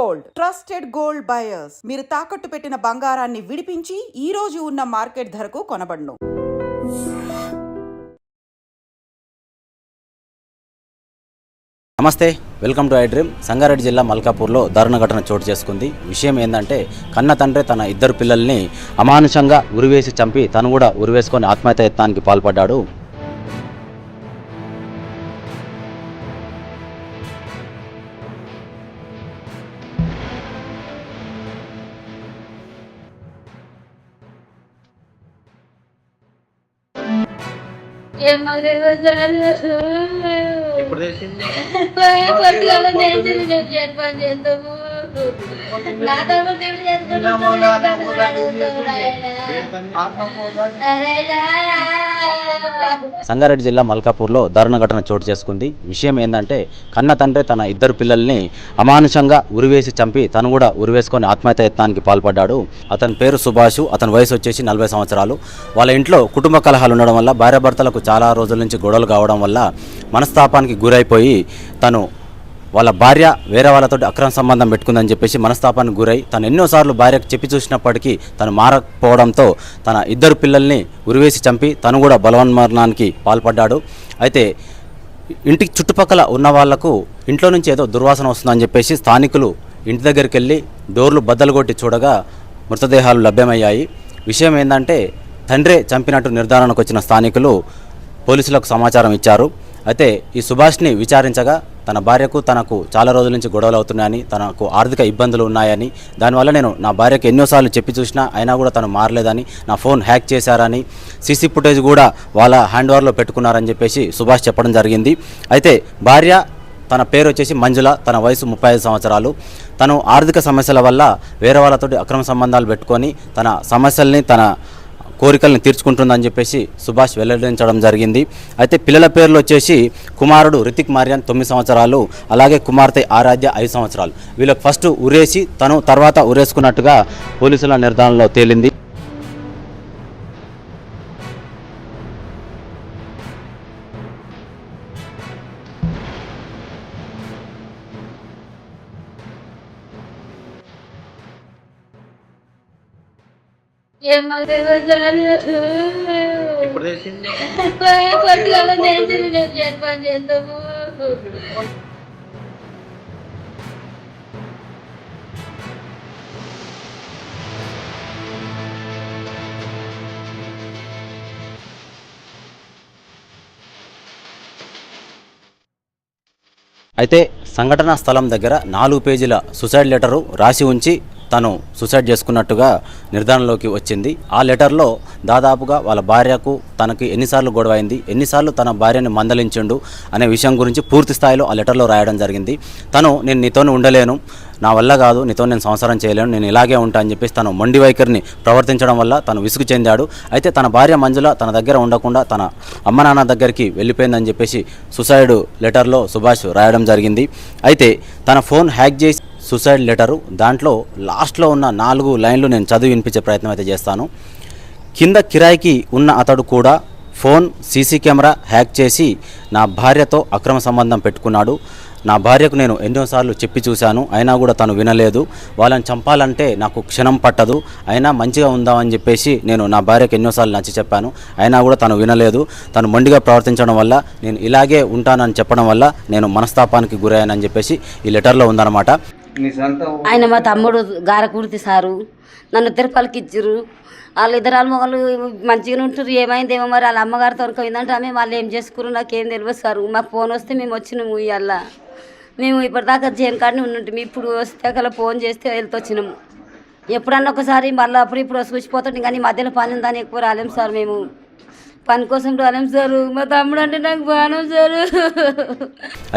Gold, trusted gold buyers. మీరు తాకట్టు పెట్టిన బంగారాన్ని విడిపించి ఈ రోజు ఉన్న మార్కెట్ ధరకు కొనబడును. నమస్తే, welcome to I dream. Sangareddy జిల్లా మల్కాపూర్లో దారుణ ఘటన చోటు చేసుకుంది. విషయం ఏంటంటే, కన్న తండ్రి తన ఇద్దరు పిల్లల్ని అమానుషంగా ఉరివేసి చంపి తను కూడా ఉరివేసుకొని ఆత్మహత్య యత్నానికి పాల్పడ్డాడు. సంగారెడ్డి జిల్లా మల్కాపూర్లో దారుణ ఘటన చోటు చేసుకుంది. విషయం ఏంటంటే, కన్న తండ్రి తన ఇద్దరు పిల్లల్ని అమానుషంగా ఉరివేసి చంపి తను కూడా ఉరివేసుకొని ఆత్మహత్య యత్నానికి పాల్పడ్డాడు. అతని పేరు సుభాష్. అతని వయసు వచ్చేసి 40 సంవత్సరాలు. వాళ్ళ ఇంట్లో కుటుంబ కలహాలు ఉండడం వల్ల భార్యాభర్తలకు చాలా రోజుల నుంచి గొడవలు కావడం వల్ల మనస్తాపానికి గురైపోయి తను వాళ్ళ భార్య వేరే వాళ్ళతో అక్రమ సంబంధం పెట్టుకుందని చెప్పేసి మనస్తాపానికి గురై తను ఎన్నోసార్లు భార్యకు చెప్పి చూసినప్పటికీ తను మారకపోవడంతో తన ఇద్దరు పిల్లల్ని ఉరివేసి చంపి తను కూడా బలవన్మరణానికి పాల్పడ్డాడు. అయితే ఇంటికి చుట్టుపక్కల ఉన్న వాళ్లకు ఇంట్లో నుంచి ఏదో దుర్వాసన వస్తుందని చెప్పేసి స్థానికులు ఇంటి దగ్గరికి వెళ్ళి డోర్లు బద్దలు కొట్టి చూడగా మృతదేహాలు లభ్యమయ్యాయి. విషయం ఏంటంటే, తండ్రే చంపినట్టు నిర్ధారణకు వచ్చిన స్థానికులు పోలీసులకు సమాచారం ఇచ్చారు. అయితే ఈ సుభాష్ని విచారించగా తన భార్యకు తనకు చాలా రోజుల నుంచి గొడవలు అవుతున్నాయని, తనకు ఆర్థిక ఇబ్బందులు ఉన్నాయని, దానివల్ల నేను నా భార్యకు ఎన్నోసార్లు చెప్పి చూసినా అయినా కూడా తను మారలేదని, నా ఫోన్ హ్యాక్ చేశారని, సీసీ ఫుటేజ్ కూడా వాళ్ళ హ్యాండ్ ఓవర్లో పెట్టుకున్నారని చెప్పేసి సుభాష్ చెప్పడం జరిగింది. అయితే భార్య తన పేరు వచ్చేసి మంజుల, తన వయసు 35 సంవత్సరాలు. తను ఆర్థిక సమస్యల వల్ల వేరే వాళ్ళతోటి అక్రమ సంబంధాలు పెట్టుకొని తన సమస్యల్ని తన కోరికల్ని తీర్చుకుంటుందని చెప్పేసి సుభాష్ వెల్లడించడం జరిగింది. అయితే పిల్లల పేర్లు వచ్చేసి కుమారుడు రితిక్ మార్యాన్ 9 సంవత్సరాలు, అలాగే కుమార్తె ఆరాధ్య 5 సంవత్సరాలు. వీళ్ళకి ఫస్ట్ ఉరేసి తను తర్వాత ఉరేసుకున్నట్టుగా పోలీసుల నిర్ధారణలో తేలింది. అయితే సంఘటనా స్థలం దగ్గర 4 పేజీల సూసైడ్ లెటరు రాసి ఉంచి తను సూసైడ్ చేసుకున్నట్టుగా నిర్ధారణలోకి వచ్చింది. ఆ లెటర్లో దాదాపుగా వాళ్ళ భార్యకు తనకి ఎన్నిసార్లు గొడవైంది, ఎన్నిసార్లు తన భార్యని మందలించిండు అనే విషయం గురించి పూర్తి స్థాయిలో ఆ లెటర్లో రాయడం జరిగింది. నేను నీతోనే ఉండలేను, నా వల్ల కాదు, నీతో నేను సంసారం చేయలేను, నేను ఇలాగే ఉంటా అని చెప్పేసి తను మొండి వైఖరిని ప్రవర్తించడం వల్ల తను విసుగు చెందాడు. అయితే తన భార్య మంజుల తన దగ్గర ఉండకుండా తన అమ్మ నాన్న దగ్గరికి వెళ్ళిపోయిందని చెప్పేసి సూసైడ్ లెటర్లో సుభాష్ రాయడం జరిగింది. అయితే తన ఫోన్ హ్యాక్ చేసి సూసైడ్ లెటరు దాంట్లో లాస్ట్లో ఉన్న 4 లైన్లు నేను చదివి వినిపించే ప్రయత్నం అయితే చేస్తాను. కింద కిరాయికి ఉన్న అతడు కూడా ఫోన్, సీసీ కెమెరా హ్యాక్ చేసి నా భార్యతో అక్రమ సంబంధం పెట్టుకున్నాడు. నా భార్యకు నేను ఎన్నోసార్లు చెప్పి చూశాను, అయినా కూడా తను వినలేదు. వాళ్ళని చంపాలంటే నాకు క్షణం పట్టదు, అయినా మంచిగా ఉందామని చెప్పేసి నేను నా భార్యకు ఎన్నోసార్లు నచ్చి చెప్పాను, అయినా కూడా తను వినలేదు. తను మొండిగా ప్రవర్తించడం వల్ల, నేను ఇలాగే ఉంటానని చెప్పడం వల్ల నేను మనస్తాపానికి గురయ్యానని చెప్పేసి ఈ లెటర్లో ఉందన్నమాట. ఆయన మా తమ్ముడు గారకూర్తి సారు, నన్ను తిరుపతికి ఇచ్చారు. వాళ్ళు ఇద్దరు మొగలు మంచిగానే ఉంటారు. ఏమైందేమో మరి వాళ్ళ అమ్మగారు తొరకపోయిందంటే ఆమె వాళ్ళు ఏం చేసుకురు నాకేం తెలియదు సారు. మాకు ఫోన్ వస్తే మేము వచ్చినాము. ఇవాళ మేము ఇప్పటిదాకా జైన్ కాడనే ఉన్నట్టు ఇప్పుడు వస్తే అక్కడ ఫోన్ చేస్తే వెళ్తూ వచ్చినాము. ఎప్పుడన్నా ఒకసారి మళ్ళీ ఇప్పుడు చూసిపోతాం, కానీ మధ్యలో పని ఉందని ఎక్కువ రాలేము సార్. మేము పని కోసం రాలేము సారు. మా తమ్ముడు అంటే నాకు బాను సారు.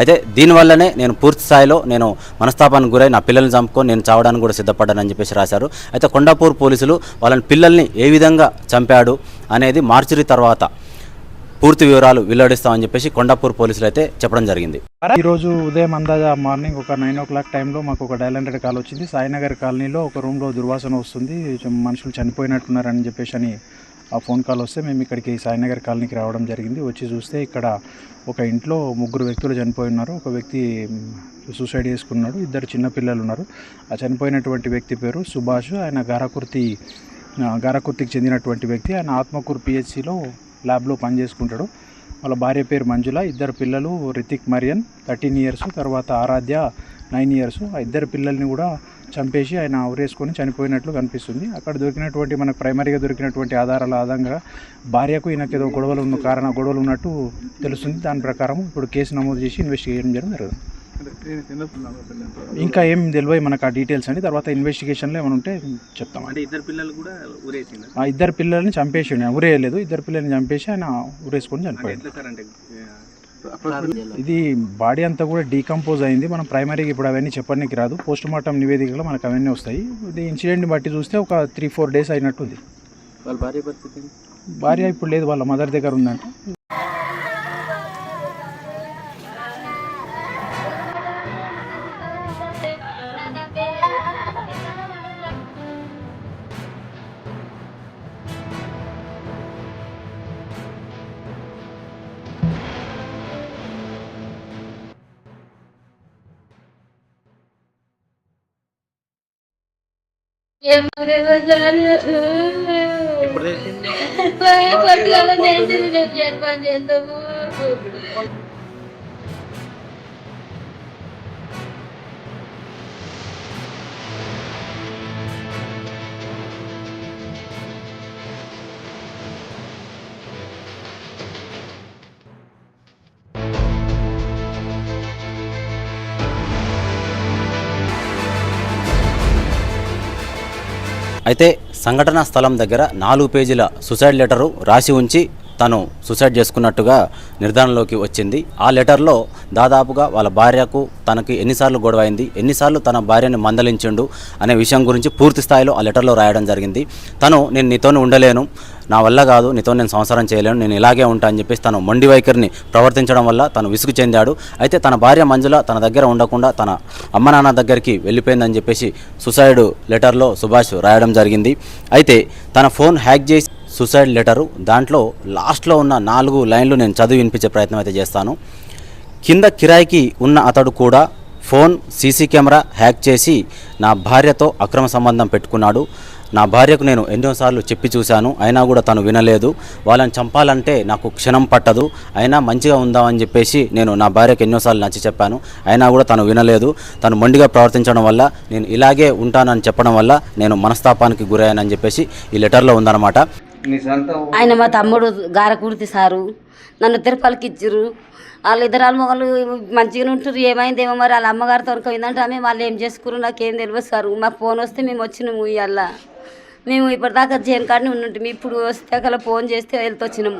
అయితే దీనివల్లనే నేను పూర్తి స్థాయిలో నేను మనస్తాపానికి గురై నా పిల్లల్ని చంపుకొని నేను చావడానికి కూడా సిద్ధపడ్డానని చెప్పేసి రాశారు. అయితే కొండాపూర్ పోలీసులు వాళ్ళని పిల్లల్ని ఏ విధంగా చంపాడు అనేది మార్చురీ తర్వాత పూర్తి వివరాలు వెల్లడిస్తామని చెప్పేసి కొండాపూర్ పోలీసులు అయితే చెప్పడం జరిగింది. ఈరోజు ఉదయం అందాజా మార్నింగ్ ఒక 9 o'clock టైంలో మాకు ఒక డయల్ 100 కాల్ వచ్చింది. సాయినగర్ కాలనీలో ఒక రూమ్లో దుర్వాసన వస్తుంది, మనుషులు చనిపోయినట్టున్నారని చెప్పేసి అని ఆ ఫోన్ కాల్ వస్తే మేము ఇక్కడికి సాయినగర్ కాలనీకి రావడం జరిగింది. వచ్చి చూస్తే ఇక్కడ ఒక ఇంట్లో 3 వ్యక్తులు చనిపోయి ఉన్నారు. ఒక వ్యక్తి సూసైడ్ చేసుకున్నాడు. 2 చిన్నపిల్లలు ఉన్నారు. ఆ చనిపోయినటువంటి వ్యక్తి పేరు సుభాష్. ఆయన గారకుర్తికి చెందినటువంటి వ్యక్తి. ఆయన ఆత్మకూరు పిహెచ్సిలో ల్యాబ్లో పనిచేసుకుంటాడు. వాళ్ళ భార్య పేరు మంజుల. 2 పిల్లలు రితిక్ మరియన్ 13 ఇయర్స్, తర్వాత ఆరాధ్య 9 ఇయర్స్. ఆ 2 పిల్లల్ని కూడా చంపేసి ఆయన ఉరేసుకొని చనిపోయినట్లు కనిపిస్తుంది. అక్కడ దొరికినటువంటి మనకు ప్రైమరీగా దొరికినటువంటి ఆధారాల ఆధారంగా భార్యకు ఈయనకి ఏదో గొడవలు ఉన్నట్టు తెలుస్తుంది. దాని ప్రకారం ఇప్పుడు కేసు నమోదు చేసి ఇన్వెస్టిగేషన్ జరుగుతుంది. ఇంకా ఏం తెలియదు మనకు ఆ డీటెయిల్స్ అండి. తర్వాత ఇన్వెస్టిగేషన్లో ఏమైనా ఉంటే చెప్తాం. అంటే 2 పిల్లలు కూడా ఊరేసిండు. ఆ 2 పిల్లల్ని చంపేసి ఊరేయలేదు. 2 పిల్లల్ని చంపేసి ఆయన ఊరేసుకొని చనిపోయాడు. ఎట్లా సార్ అంటే ఇది బాడీ అంతా కూడా డీకంపోజ్ అయింది. మనం ప్రైమరీగా ఇప్పుడు అవన్నీ చెప్పడానికి రాదు. పోస్ట్ మార్టం నివేదికలో మనకు అవన్నీ వస్తాయి. ఇది ఇన్సిడెంట్ని బట్టి చూస్తే ఒక 3-4 డేస్ అయినట్టుంది. వాళ్ళ భార్య పరిస్థితి భార్య ఇప్పుడు లేదు, వాళ్ళ మదర్ దగ్గర ఉందంట. ఎప్పుడు తెలిసింది? అయితే సంఘటనా స్థలం దగ్గర 4 పేజీల సూసైడ్ లెటరు రాసి ఉంచి తను సూసైడ్ చేసుకున్నట్టుగా నిర్ధారణలోకి వచ్చింది. ఆ లెటర్లో దాదాపుగా వాళ్ళ భార్యకు తనకి ఎన్నిసార్లు గొడవ అయింది, ఎన్నిసార్లు తన భార్యని మందలించిండు అనే విషయం గురించి పూర్తి స్థాయిలో ఆ లెటర్లో రాయడం జరిగింది. నేను నీతోనే ఉండలేను, నా వల్ల కాదు, నీతో నేను సంసారం చేయలేను, నేను ఇలాగే ఉంటా అని చెప్పేసి తను మొండి వైఖరిని ప్రవర్తించడం వల్ల తను విసుగు చెందాడు. అయితే తన భార్య మంజుల తన దగ్గర ఉండకుండా తన అమ్మ నాన్న దగ్గరికి వెళ్ళిపోయిందని చెప్పేసి సూసైడ్ లెటర్లో సుభాష్ రాయడం జరిగింది. అయితే తన ఫోన్ హ్యాక్ చేసి సూసైడ్ లెటరు దాంట్లో లాస్ట్లో ఉన్న 4 లైన్లు నేను చదివి వినిపించే ప్రయత్నం అయితే చేస్తాను. కింద కిరాయికి ఉన్న అతడు కూడా ఫోన్ సీసీ కెమెరా హ్యాక్ చేసి నా భార్యతో అక్రమ సంబంధం పెట్టుకున్నాడు. నా భార్యకు నేను ఎన్నోసార్లు చెప్పి చూశాను, అయినా కూడా తను వినలేదు. వాళ్ళని చంపాలంటే నాకు క్షణం పట్టదు, అయినా మంచిగా ఉందామని చెప్పేసి నేను నా భార్యకు ఎన్నోసార్లు నచ్చి చెప్పాను, అయినా కూడా తను వినలేదు. తను మొండిగా ప్రవర్తించడం వల్ల నేను ఇలాగే ఉంటానని చెప్పడం వల్ల నేను మనస్తాపానికి గురయ్యానని చెప్పేసి ఈ లెటర్లో ఉందన్నమాట. ఆయన మా తమ్ముడు గారకుర్తి సారు. నన్ను తిరుపతికి ఇచ్చిర్రు. వాళ్ళు 2 మొగలు మంచిగానే ఉంటారు. ఏమైందేమో మరి వాళ్ళ అమ్మగారితో పోయిందంటే ఆమె వాళ్ళు ఏం చేసుకున్నారు నాకేం తెలియదు సార్. మాకు ఫోన్ వస్తే మేము వచ్చినాము. ఇవాళ మేము ఇప్పటిదాకా జైన్ కాడనే ఉన్నట్టు ఇప్పుడు వస్తే అక్కడ ఫోన్ చేస్తే వెళ్తూ వచ్చినాము.